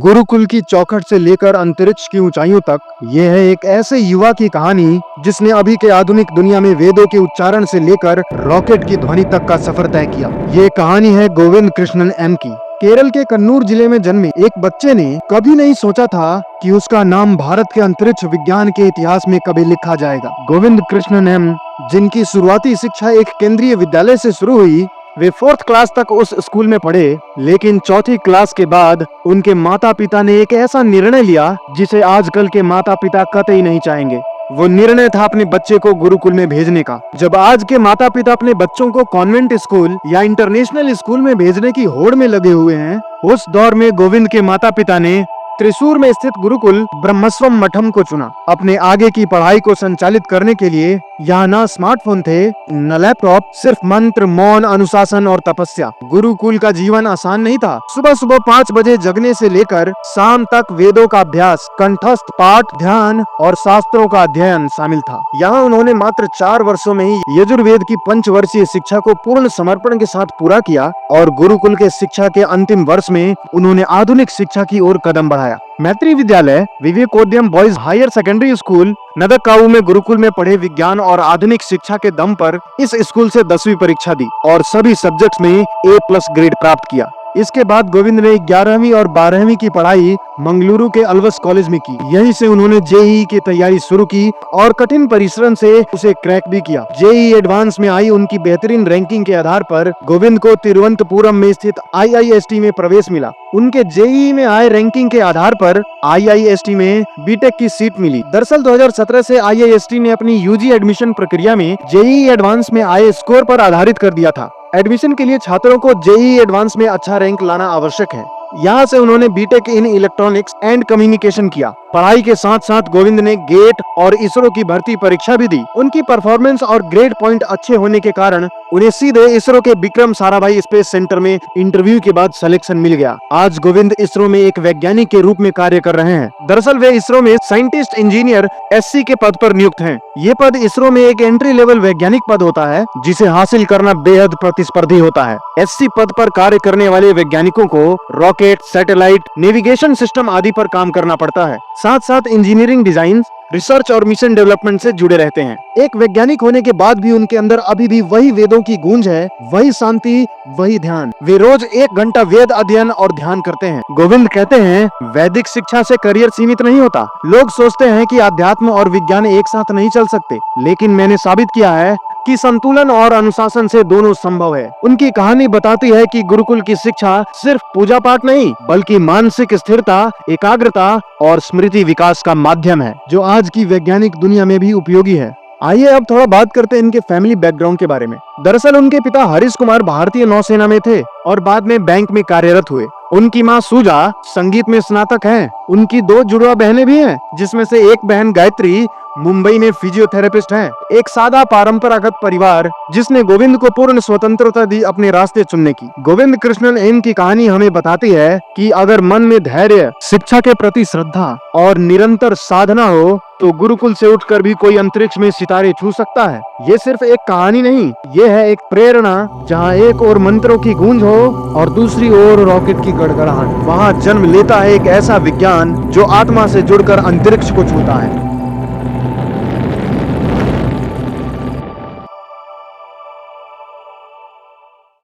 गुरुकुल की चौखट से लेकर अंतरिक्ष की ऊंचाइयों तक, यह है एक ऐसे युवा की कहानी जिसने अभी के आधुनिक दुनिया में वेदों के उच्चारण से लेकर रॉकेट की ध्वनि तक का सफर तय किया। ये कहानी है गोविंद कृष्णन एम की। केरल के कन्नूर जिले में जन्मे एक बच्चे ने कभी नहीं सोचा था कि उसका नाम भारत के अंतरिक्ष विज्ञान के इतिहास में कभी लिखा जाएगा। गोविंद कृष्णन एम, जिनकी शुरुआती शिक्षा एक केंद्रीय विद्यालय से शुरू हुई, वे 4th क्लास तक उस स्कूल में पढ़े, लेकिन 4th क्लास के बाद उनके माता पिता ने एक ऐसा निर्णय लिया जिसे आजकल के माता पिता कतई नहीं चाहेंगे। वो निर्णय था अपने बच्चे को गुरुकुल में भेजने का। जब आज के माता पिता अपने बच्चों को कॉन्वेंट स्कूल या इंटरनेशनल स्कूल में भेजने की होड़ में लगे हुए हैं, उस दौर में गोविंद के माता पिता ने त्रिशूर में स्थित गुरुकुल ब्रह्मस्वम मठम को चुना। अपने आगे की पढ़ाई को संचालित करने के लिए यहाँ न स्मार्टफोन थे, न लैपटॉप, सिर्फ मंत्र, मौन, अनुशासन और तपस्या। गुरुकुल का जीवन आसान नहीं था। सुबह सुबह 5 बजे जगने से लेकर शाम तक वेदों का अभ्यास, कंठस्थ पाठ, ध्यान और शास्त्रों का अध्ययन शामिल था। यहाँ उन्होंने मात्र 4 वर्षों में ही यजुर्वेद की 5 वर्षीय शिक्षा को पूर्ण समर्पण के साथ पूरा किया और गुरुकुल के शिक्षा के अंतिम वर्ष में उन्होंने आधुनिक शिक्षा की ओर कदम बढ़ाया। मैत्री विद्यालय, विवेकोदयम बॉयज हायर सेकेंडरी स्कूल, नदकाऊ में गुरुकुल में पढ़े विज्ञान और आधुनिक शिक्षा के दम पर इस स्कूल से 10वीं परीक्षा दी और सभी सब्जेक्ट्स में A+ ग्रेड प्राप्त किया। इसके बाद गोविंद ने 11वीं और 12वीं की पढ़ाई मंगलुरु के अल्वस कॉलेज में की। यहीं से उन्होंने JEE की तैयारी शुरू की और कठिन परिश्रम से उसे क्रैक भी किया। JEE एडवांस में आई उनकी बेहतरीन रैंकिंग के आधार पर गोविंद को तिरुवनंतपुरम में स्थित IIST में प्रवेश मिला। उनके JEE में आए रैंकिंग के आधार पर IIST में BTech की सीट मिली। दरअसल 2017 से IIST ने अपनी UG एडमिशन प्रक्रिया में JEE एडवांस में आए स्कोर पर आधारित कर दिया था। एडमिशन के लिए छात्रों को JEE एडवांस में अच्छा रैंक लाना आवश्यक है। यहाँ से उन्होंने BTech in electronics and communication किया। पढ़ाई के साथ साथ गोविंद ने गेट और इसरो की भर्ती परीक्षा भी दी। उनकी परफॉर्मेंस और ग्रेड पॉइंट अच्छे होने के कारण उन्हें सीधे इसरो के विक्रम साराभाई स्पेस सेंटर में इंटरव्यू के बाद सिलेक्शन मिल गया। आज गोविंद इसरो में एक वैज्ञानिक के रूप में कार्य कर रहे हैं। दरअसल वे इसरो में साइंटिस्ट इंजीनियर SC के पद पर नियुक्त हैं। ये पद इसरो में एक एंट्री लेवल वैज्ञानिक पद होता है, जिसे हासिल करना बेहद प्रतिस्पर्धी होता है। SC पद पर कार्य करने वाले वैज्ञानिकों को रॉकेट, सैटेलाइट, नेविगेशन सिस्टम आदि पर काम करना पड़ता है। साथ साथ इंजीनियरिंग डिजाइन, रिसर्च और मिशन डेवलपमेंट से जुड़े रहते हैं। एक वैज्ञानिक होने के बाद भी उनके अंदर अभी भी वही वेदों की गूंज है, वही शांति, वही ध्यान। वे रोज 1 घंटा वेद अध्ययन और ध्यान करते हैं। गोविंद कहते हैं, वैदिक शिक्षा से करियर सीमित नहीं होता। लोग सोचते हैं कि अध्यात्म और विज्ञान एक साथ नहीं चल सकते, लेकिन मैंने साबित किया है कि संतुलन और अनुशासन से दोनों संभव है। उनकी कहानी बताती है कि गुरुकुल की शिक्षा सिर्फ पूजा पाठ नहीं, बल्कि मानसिक स्थिरता, एकाग्रता और स्मृति विकास का माध्यम है, जो आज की वैज्ञानिक दुनिया में भी उपयोगी है। आइए अब थोड़ा बात करते हैं इनके फैमिली बैकग्राउंड के बारे में। दरअसल उनके पिता हरीश कुमार भारतीय नौसेना में थे और बाद में बैंक में कार्यरत हुए। उनकी मां सुजा संगीत में स्नातक हैं। उनकी 2 जुड़वा बहनें भी हैं, जिसमें से एक बहन गायत्री मुंबई में फिजियोथेरेपिस्ट हैं। एक सादा परंपरागत परिवार जिसने गोविंद को पूर्ण स्वतंत्रता दी अपने रास्ते चुनने की। गोविंद कृष्णन एम की कहानी हमें बताती है कि अगर मन में धैर्य, शिक्षा के प्रति श्रद्धा और निरंतर साधना हो तो गुरुकुल से उठकर भी कोई अंतरिक्ष में सितारे छू सकता है। ये सिर्फ एक कहानी नहीं, ये है एक प्रेरणा, जहाँ एक ओर मंत्रों की गूंज हो और दूसरी ओर रॉकेट की गड़गड़ाहट। वहाँ जन्म लेता है एक ऐसा विज्ञान जो आत्मा से जुड़कर अंतरिक्ष को छूता है।